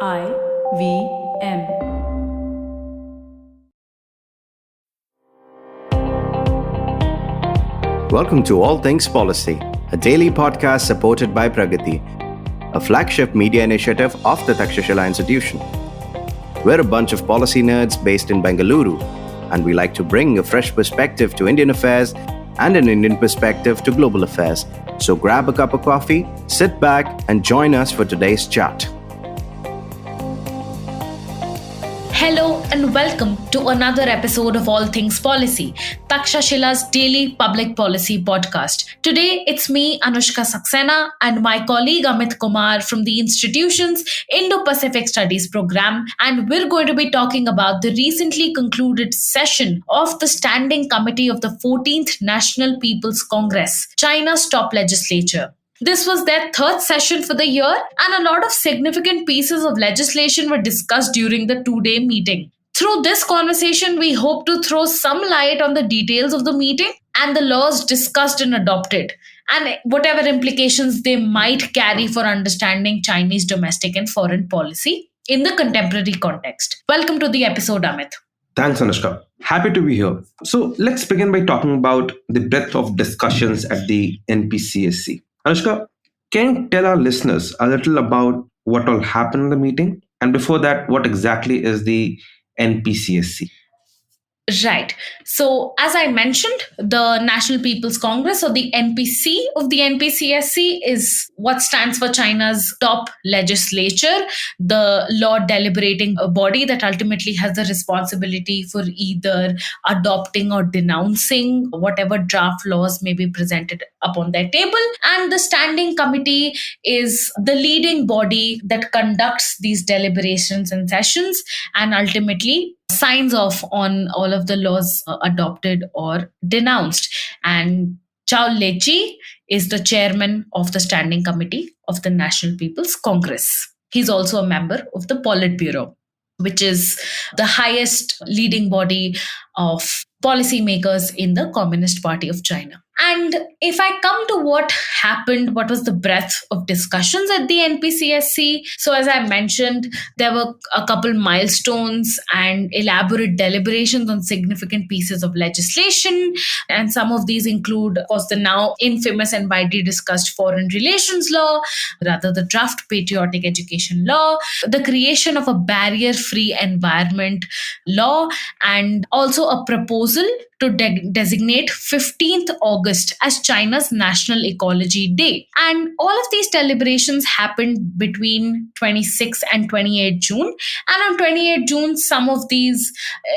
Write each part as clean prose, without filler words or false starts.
IVM. Welcome to All Things Policy, a daily podcast supported by Pragati, a flagship media initiative of the Takshashila Institution. We're a bunch of policy nerds based in Bengaluru, and we like to bring a fresh perspective to Indian affairs and an Indian perspective to global affairs. So grab a cup of coffee, sit back, and join us for today's chat. Hello and welcome to another episode of All Things Policy, Taksha daily public policy podcast. Today it's me, Anushka Saxena, and my colleague Amit Kumar from the institution's Indo-Pacific Studies program, and we're going to be talking about the recently concluded session of the Standing Committee of the 14th National People's Congress, China's top legislature. This was their third session for the year, and a lot of significant pieces of legislation were discussed during the two-day meeting. Through this conversation, we hope to throw some light on the details of the meeting and the laws discussed and adopted, and whatever implications they might carry for understanding Chinese domestic and foreign policy in the contemporary context. Welcome to the episode, Amit. Thanks, Anushka. Happy to be here. So let's begin by talking about the breadth of discussions at the NPCSC. Anushka, can you tell our listeners a little about what all happened in the meeting? And before that, what exactly is the NPCSC? Right. So, as I mentioned, the National People's Congress, or the NPC of the NPCSC, is what stands for China's top legislature, the law deliberating body that ultimately has the responsibility for either adopting or denouncing whatever draft laws may be presented upon their table. And the Standing Committee is the leading body that conducts these deliberations and sessions and ultimately signs off on all of the laws adopted or denounced. And Chao Lechi is the chairman of the Standing Committee of the National People's Congress. He's also a member of the Politburo, which is the highest leading body of policymakers in the Communist Party of China. And if I come to what happened, what was the breadth of discussions at the NPCSC? So as I mentioned, there were a couple milestones and elaborate deliberations on significant pieces of legislation. And some of these include, of course, the now infamous and widely discussed foreign relations law, rather the draft patriotic education law, the creation of a barrier-free environment law, and also a proposal to designate 15th August as China's National Ecology Day. And all of these deliberations happened between 26 and 28 June. And on 28 June, some of these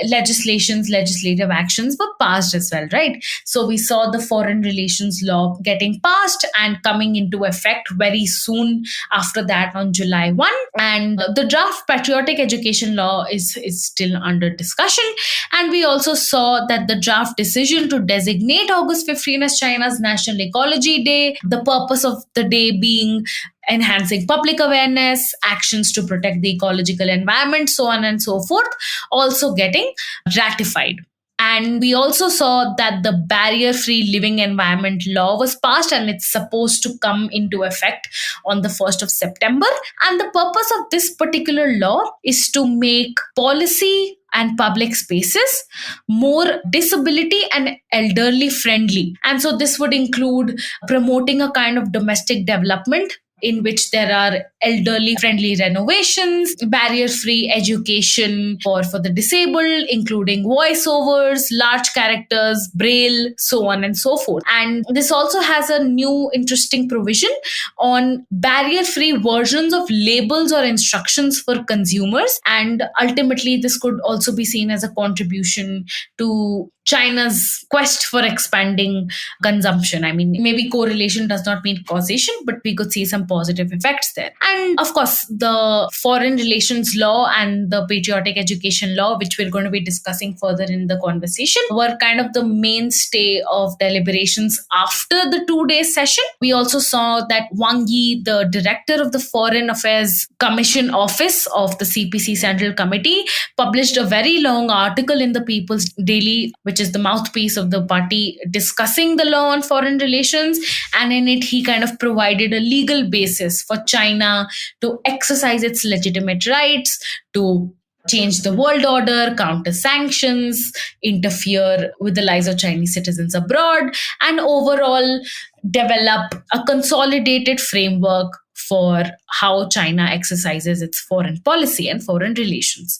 legislative actions were passed as well, right? So we saw the foreign relations law getting passed and coming into effect very soon after that on July 1. And the draft patriotic education law is still under discussion. And we also saw that the draft decision to designate August 15 as China's National Ecology Day, the purpose of the day being enhancing public awareness, actions to protect the ecological environment, so on and so forth, also getting ratified. And we also saw that the barrier-free living environment law was passed, and it's supposed to come into effect on the 1st of September. And the purpose of this particular law is to make policy and public spaces more disability and elderly friendly. And so this would include promoting a kind of domestic development in which there are elderly friendly renovations, barrier free education for the disabled, including voiceovers, large characters, braille, so on and so forth. And this also has a new interesting provision on barrier free versions of labels or instructions for consumers. And ultimately, this could also be seen as a contribution to China's quest for expanding consumption. I mean, maybe correlation does not mean causation, but we could see some positive effects there. And of course, the foreign relations law and the patriotic education law, which we're going to be discussing further in the conversation, were kind of the mainstay of deliberations after the 2-day session. We also saw that Wang Yi, the director of the Foreign Affairs Commission Office of the CPC Central Committee, published a very long article in the People's Daily, which is the mouthpiece of the party, discussing the law on foreign relations. And in it, he kind of provided a legal basis for China China to exercise its legitimate rights, to change the world order, counter sanctions, interfere with the lives of Chinese citizens abroad, and overall develop a consolidated framework for how China exercises its foreign policy and foreign relations.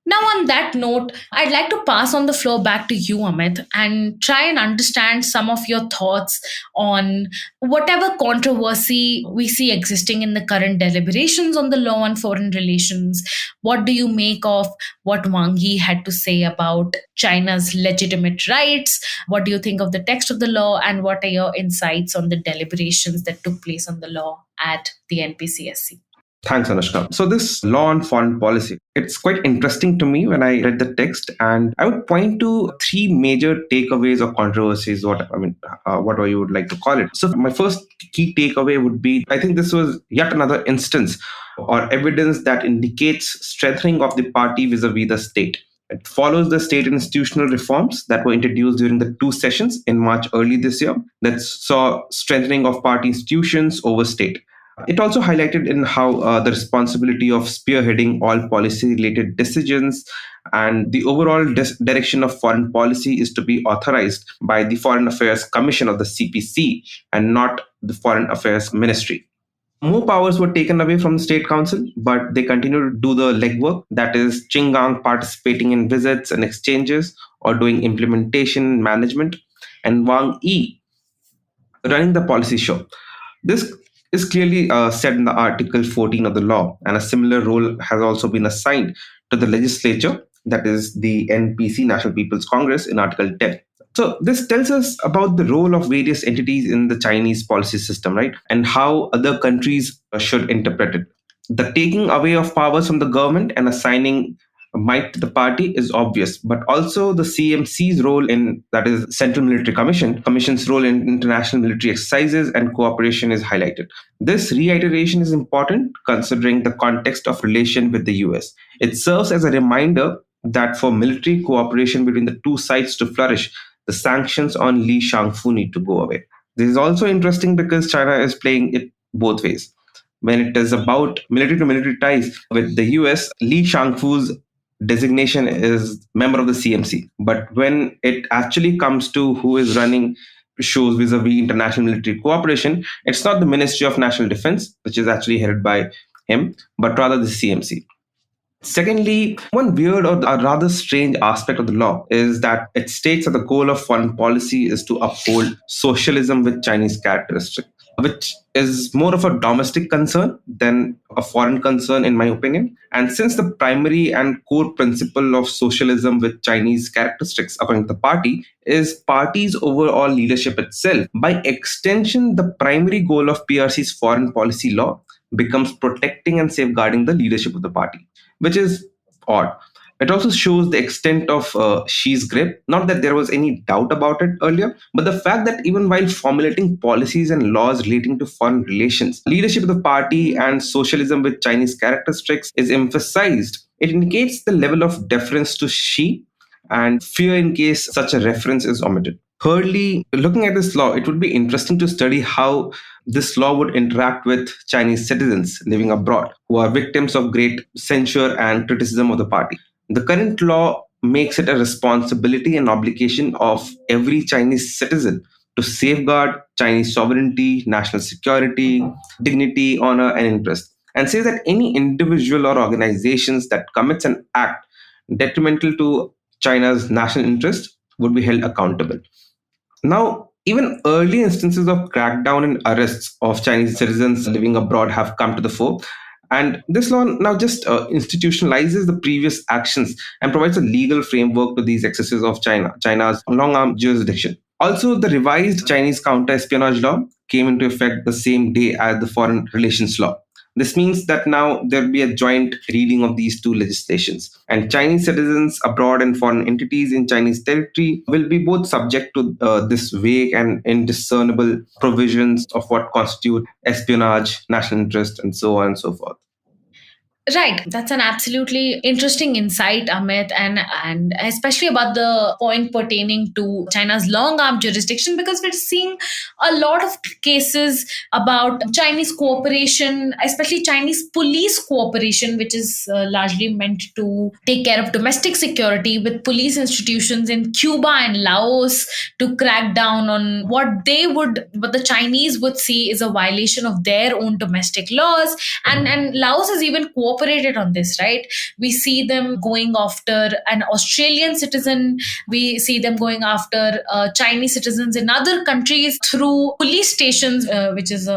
Now, on that note, I'd like to pass on the floor back to you, Amit, and try and understand some of your thoughts on whatever controversy we see existing in the current deliberations on the law on foreign relations. What do you make of what Wang Yi had to say about China's legitimate rights? What do you think of the text of the law? And what are your insights on the deliberations that took place on the law at the NPCSC? Thanks, Anushka. So this law on foreign policy, it's quite interesting to me when I read the text, and I would point to three major takeaways or controversies, whatever you would like to call it. So my first key takeaway would be, I think this was yet another instance or evidence that indicates strengthening of the party vis-a-vis the state. It follows the state institutional reforms that were introduced during the two sessions in March early this year that saw strengthening of party institutions over state. It also highlighted in how the responsibility of spearheading all policy related decisions and the overall direction of foreign policy is to be authorized by the Foreign Affairs Commission of the CPC and not the Foreign Affairs Ministry. More powers were taken away from the State Council, but they continue to do the legwork, that is, Qinggang participating in visits and exchanges or doing implementation management, and Wang Yi running the policy show. This is clearly said in the Article 14 of the law, and a similar role has also been assigned to the legislature, that is the NPC, National People's Congress, in Article 10. So this tells us about the role of various entities in the Chinese policy system, right? And how other countries should interpret it. The taking away of powers from the government and assigning might to the party is obvious, but also the CMC's role in, that is, Central Military Commission's role in international military exercises and cooperation is highlighted. This reiteration is important considering the context of relation with the US. It serves as a reminder that for military cooperation between the two sides to flourish, the sanctions on Li Shangfu need to go away. This is also interesting because China is playing it both ways. When it is about military to military ties with the US, Li Shangfu's designation is member of the CMC. But when it actually comes to who is running shows vis-a-vis international military cooperation, it's not the Ministry of National Defense, which is actually headed by him, but rather the CMC. Secondly, one weird or a rather strange aspect of the law is that it states that the goal of foreign policy is to uphold socialism with Chinese characteristics, which is more of a domestic concern than a foreign concern, in my opinion. And since the primary and core principle of socialism with Chinese characteristics, according to the party, is party's overall leadership itself, by extension, the primary goal of PRC's foreign policy law becomes protecting and safeguarding the leadership of the party, which is odd. It also shows the extent of Xi's grip. Not that there was any doubt about it earlier, but the fact that even while formulating policies and laws relating to foreign relations, leadership of the party and socialism with Chinese characteristics is emphasized. It indicates the level of deference to Xi and fear in case such a reference is omitted. Thirdly, looking at this law, it would be interesting to study how this law would interact with Chinese citizens living abroad who are victims of great censure and criticism of the party. The current law makes it a responsibility and obligation of every Chinese citizen to safeguard Chinese sovereignty, national security, dignity, honor, and interest, and says that any individual or organizations that commits an act detrimental to China's national interest would be held accountable. Now, even early instances of crackdown and arrests of Chinese citizens living abroad have come to the fore. And this law now just institutionalizes the previous actions and provides a legal framework to these excesses of China's long-arm jurisdiction. Also, the revised Chinese counter-espionage law came into effect the same day as the foreign relations law. This means that now there will be a joint reading of these two legislations, and Chinese citizens abroad and foreign entities in Chinese territory will be both subject to this vague and indiscernible provisions of what constitute espionage, national interest, and so on and so forth. Right. That's an absolutely interesting insight, Amit, and especially about the point pertaining to China's long arm jurisdiction, because we're seeing a lot of cases about Chinese cooperation, especially Chinese police cooperation, which is largely meant to take care of domestic security with police institutions in Cuba and Laos to crack down on what the Chinese would see is a violation of their own domestic laws. And Laos has even cooperated on this, right? We see them going after an Australian citizen. We see them going after Chinese citizens in other countries through police stations, which is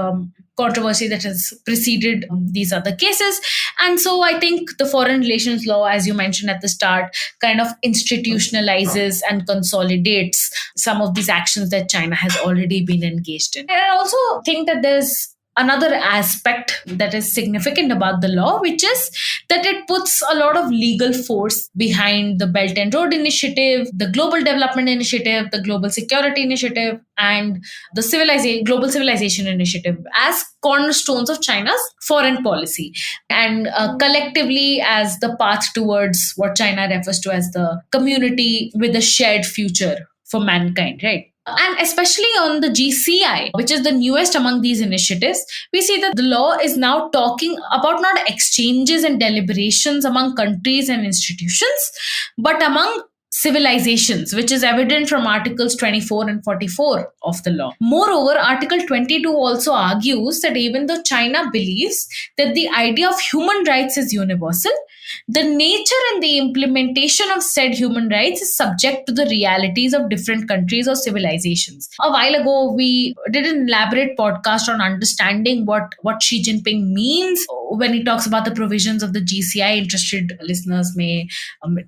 controversy that has preceded these other cases. And so I think the foreign relations law, as you mentioned at the start, kind of institutionalizes and consolidates some of these actions that China has already been engaged in. And I also think that there's another aspect that is significant about the law, which is that it puts a lot of legal force behind the Belt and Road Initiative, the Global Development Initiative, the Global Security Initiative, and the Global Civilization Initiative as cornerstones of China's foreign policy, and collectively as the path towards what China refers to as the community with a shared future for mankind, right? And especially on the GCI, which is the newest among these initiatives, we see that the law is now talking about not exchanges and deliberations among countries and institutions, but among civilizations, which is evident from Articles 24 and 44 of the law. Moreover, Article 22 also argues that even though China believes that the idea of human rights is universal, the nature and the implementation of said human rights is subject to the realities of different countries or civilizations. A while ago, we did an elaborate podcast on understanding what Xi Jinping means when he talks about the provisions of the GCI. Interested listeners may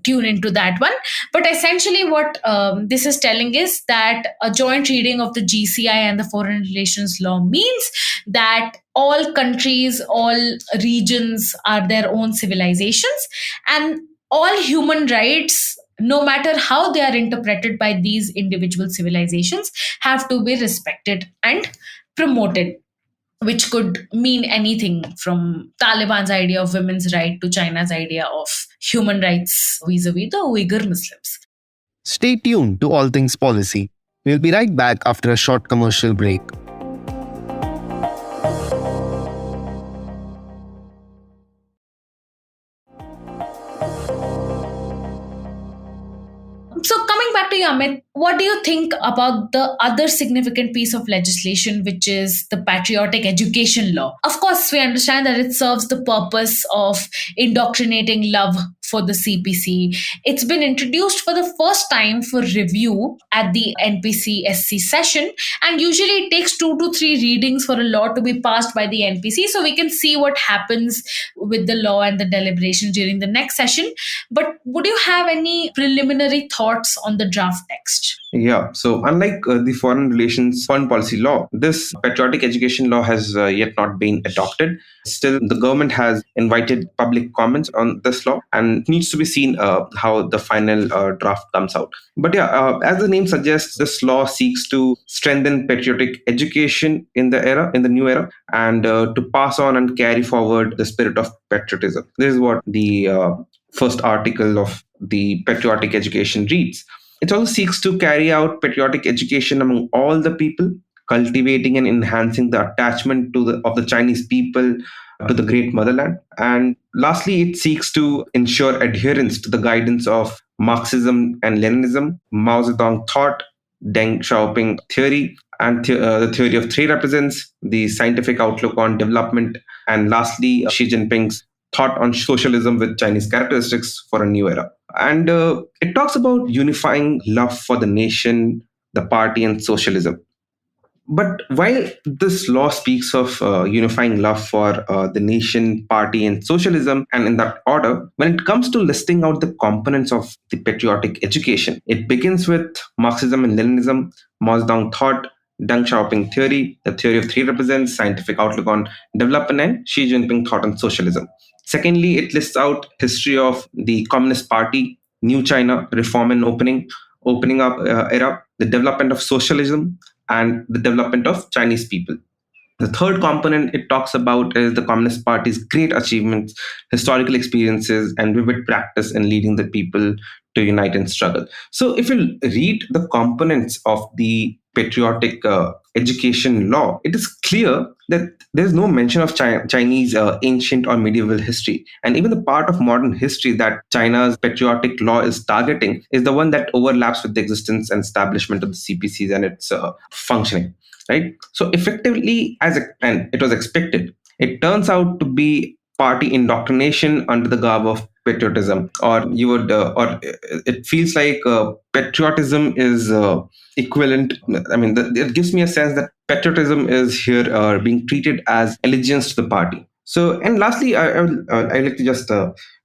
tune into that one. But essentially, what this is telling is that a joint reading of the GCI and the foreign relations law means that all countries, all regions are their own civilizations, and all human rights, no matter how they are interpreted by these individual civilizations, have to be respected and promoted, which could mean anything from Taliban's idea of women's right to China's idea of human rights vis-a-vis the Uyghur Muslims. Stay tuned to All Things Policy. We'll be right back after a short commercial break. So coming back to you, Amit, what do you think about the other significant piece of legislation, which is the Patriotic Education Law? Of course, we understand that it serves the purpose of indoctrinating love for the CPC. It's been introduced for the first time for review at the NPCSC session, and usually it takes 2 to 3 readings for a law to be passed by the NPC. So we can see what happens with the law and the deliberations during the next session. But would you have any preliminary thoughts on the draft text? Yeah, so unlike the foreign policy law, this patriotic education law has yet not been adopted. Still, the government has invited public comments on this law, and it needs to be seen how the final draft comes out. But yeah, as the name suggests, this law seeks to strengthen patriotic education in the new era, and to pass on and carry forward the spirit of patriotism. This is what the first article of the patriotic education reads. It also seeks to carry out patriotic education among all the people, cultivating and enhancing the attachment of the Chinese people to the great motherland. And lastly, it seeks to ensure adherence to the guidance of Marxism and Leninism, Mao Zedong thought, Deng Xiaoping theory, and the theory of three represents, the scientific outlook on development, and lastly, Xi Jinping's thought on socialism with Chinese characteristics for a new era. And it talks about unifying love for the nation, the party, and socialism. But while this law speaks of unifying love for the nation, party, and socialism, and in that order, when it comes to listing out the components of the patriotic education, it begins with Marxism and Leninism, Mao Zedong thought, Deng Xiaoping theory, the theory of three represents, scientific outlook on development, and Xi Jinping thought on socialism. Secondly, it lists out history of the Communist Party, New China, reform and opening up era, the development of socialism, and the development of Chinese people. The third component it talks about is the Communist Party's great achievements, historical experiences, and vivid practice in leading the people to unite and struggle. So, if you read the components of the patriotic education law, it is clear that there is no mention of Chinese ancient or medieval history. And even the part of modern history that China's patriotic law is targeting is the one that overlaps with the existence and establishment of the CPCs and its functioning. Right. So effectively, and it was expected, it turns out to be party indoctrination under the garb of patriotism, or it feels like patriotism is equivalent. I mean, it gives me a sense that patriotism is here being treated as allegiance to the party. So, and lastly, I like to just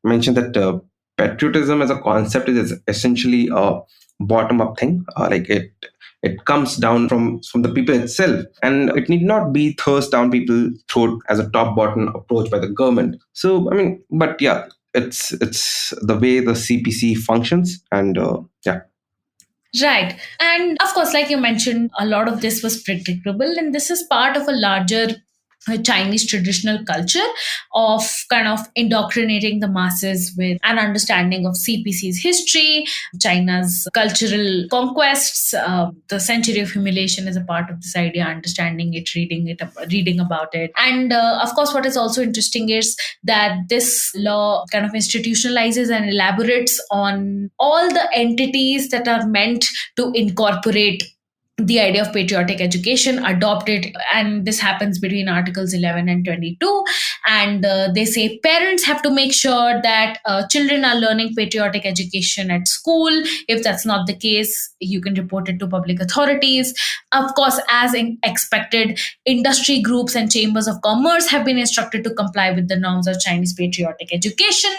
mention that patriotism as a concept is essentially a bottom up thing. Like it comes down from the people itself, and it need not be thrust down people's throat as a top bottom approach by the government. So I mean, but yeah, it's the way the CPC functions, and yeah. Right. And of course, like you mentioned, a lot of this was predictable, and this is part of a larger Chinese traditional culture of kind of indoctrinating the masses with an understanding of CPC's history, China's cultural conquests. The Century of Humiliation is a part of this idea, understanding it, reading about it. And of course, what is also interesting is that this law kind of institutionalizes and elaborates on all the entities that are meant to incorporate the idea of patriotic education, adopt it, and this happens between articles 11 and 22. And they say parents have to make sure that children are learning patriotic education at school. If that's not the case, you can report it to public authorities. Of course, as expected, industry groups and chambers of commerce have been instructed to comply with the norms of Chinese patriotic education,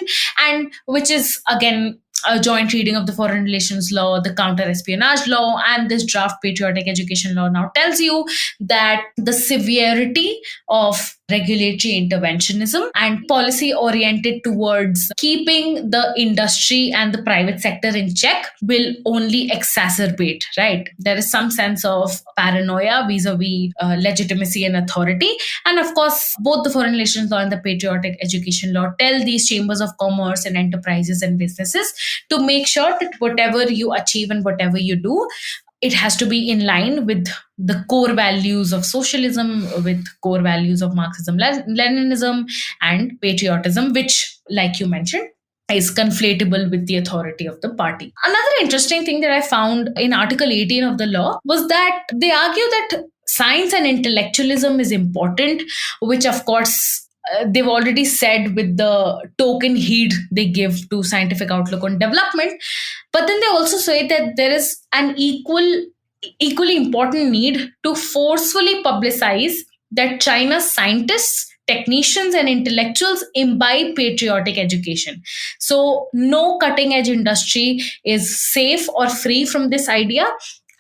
and which is again a joint reading of the Foreign Relations Law, the Counter Espionage Law, and this draft Patriotic Education Law now tells you that the severity of regulatory interventionism and policy oriented towards keeping the industry and the private sector in check will only exacerbate, right? There is some sense of paranoia vis-a-vis legitimacy and authority. And of course, both the Foreign Relations Law and the Patriotic Education Law tell these chambers of commerce and enterprises and businesses to make sure that whatever you achieve and whatever you do, it has to be in line with the core values of socialism, with core values of Marxism, Leninism, and patriotism, which, like you mentioned, is conflatable with the authority of the party. Another interesting thing that I found in Article 18 of the law was that they argue that science and intellectualism is important, which of course they've already said with the token heed they give to scientific outlook on development. But then they also say that there is an equally important need to forcefully publicize that China's scientists, technicians, and intellectuals imbibe patriotic education. So no cutting edge industry is safe or free from this idea,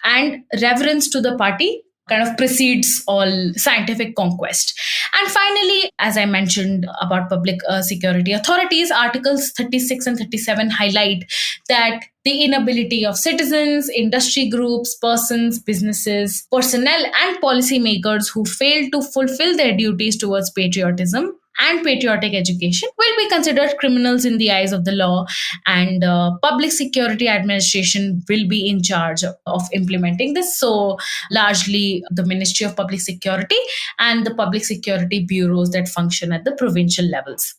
and reverence to the party kind of precedes all scientific conquest. And finally, as I mentioned about public security authorities, Articles 36 and 37 highlight that the inability of citizens, industry groups, persons, businesses, personnel, and policymakers who fail to fulfill their duties towards patriotism and patriotic education will be considered criminals in the eyes of the law, and public security administration will be in charge of implementing this. So largely the Ministry of Public Security and the public security bureaus that function at the provincial levels,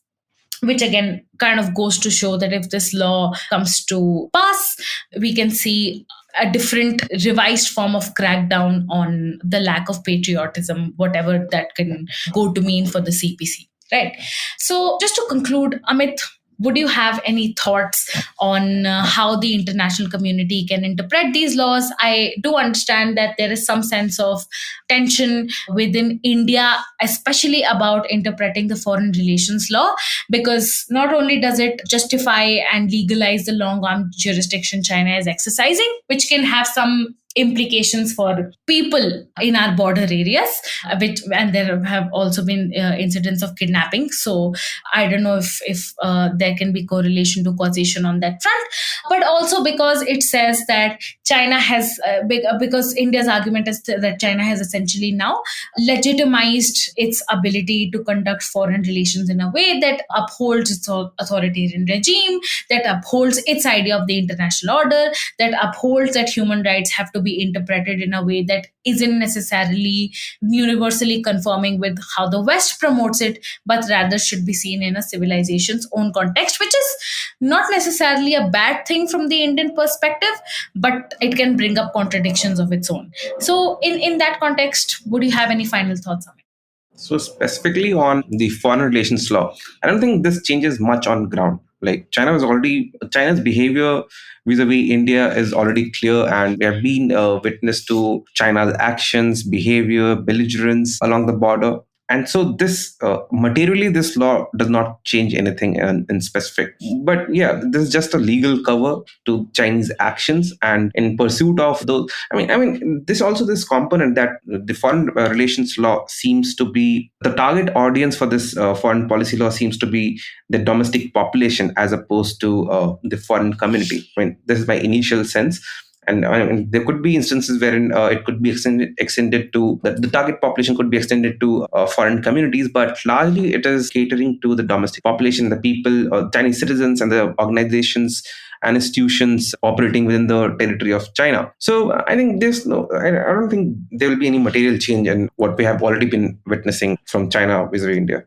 which again kind of goes to show that if this law comes to pass, we can see a different revised form of crackdown on the lack of patriotism, whatever that can go to mean for the CPC. Right. So just to conclude, Amit, would you have any thoughts on how the international community can interpret these laws? I do understand that there is some sense of tension within India, especially about interpreting the foreign relations law, because not only does it justify and legalize the long arm jurisdiction China is exercising, which can have some implications for people in our border areas, and there have also been incidents of kidnapping. So I don't know if there can be correlation to causation on that front, but also because it says that China has because India's argument is that China has essentially now legitimized its ability to conduct foreign relations in a way that upholds its authoritarian regime, that upholds its idea of the international order, that upholds that human rights have to be interpreted in a way that isn't necessarily universally conforming with how the West promotes it, but rather should be seen in a civilization's own context, which is not necessarily a bad thing from the Indian perspective, but it can bring up contradictions of its own. So in that context, would you have any final thoughts on it? So specifically on the foreign relations law, I don't think this changes much on ground. Like China's behavior vis-a-vis India is already clear, and we have been witness to China's actions, behavior, belligerence along the border. And so this materially, this law does not change anything in specific. But yeah, this is just a legal cover to Chinese actions, and in pursuit of those. This component that the foreign relations law seems to be the target audience for this foreign policy law seems to be the domestic population as opposed to the foreign community. I mean, this is my initial sense. And there could be instances wherein it could be extended to the target population could be extended to foreign communities, but largely it is catering to the domestic population, the people, Chinese citizens, and the organizations and institutions operating within the territory of China. So I think I don't think there will be any material change in what we have already been witnessing from China vis-a-vis India.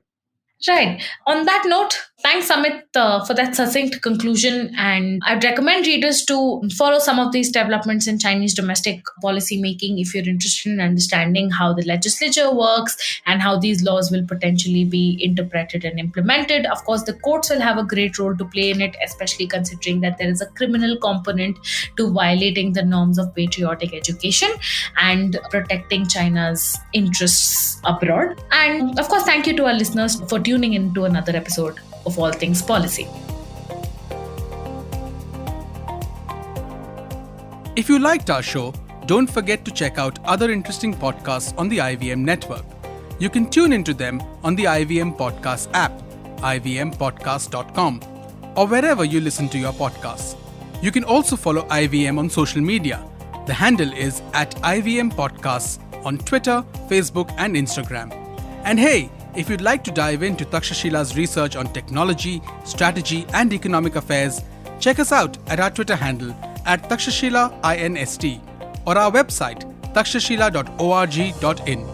Right. On that note, thanks, Amit, for that succinct conclusion. And I'd recommend readers to follow some of these developments in Chinese domestic policy making if you're interested in understanding how the legislature works and how these laws will potentially be interpreted and implemented. Of course, the courts will have a great role to play in it, especially considering that there is a criminal component to violating the norms of patriotic education and protecting China's interests abroad. And of course, thank you to our listeners for tuning in to another episode of All Things Policy. If you liked our show, don't forget to check out other interesting podcasts on the IVM network. You can tune into them on the IVM Podcast app, ivmpodcast.com, or wherever you listen to your podcasts. You can also follow IVM on social media. The handle is @IVM Podcasts on Twitter, Facebook, and Instagram. And hey, if you'd like to dive into Takshashila's research on technology, strategy, and economic affairs, check us out at our Twitter handle @TakshashilaINST or our website takshashila.org.in.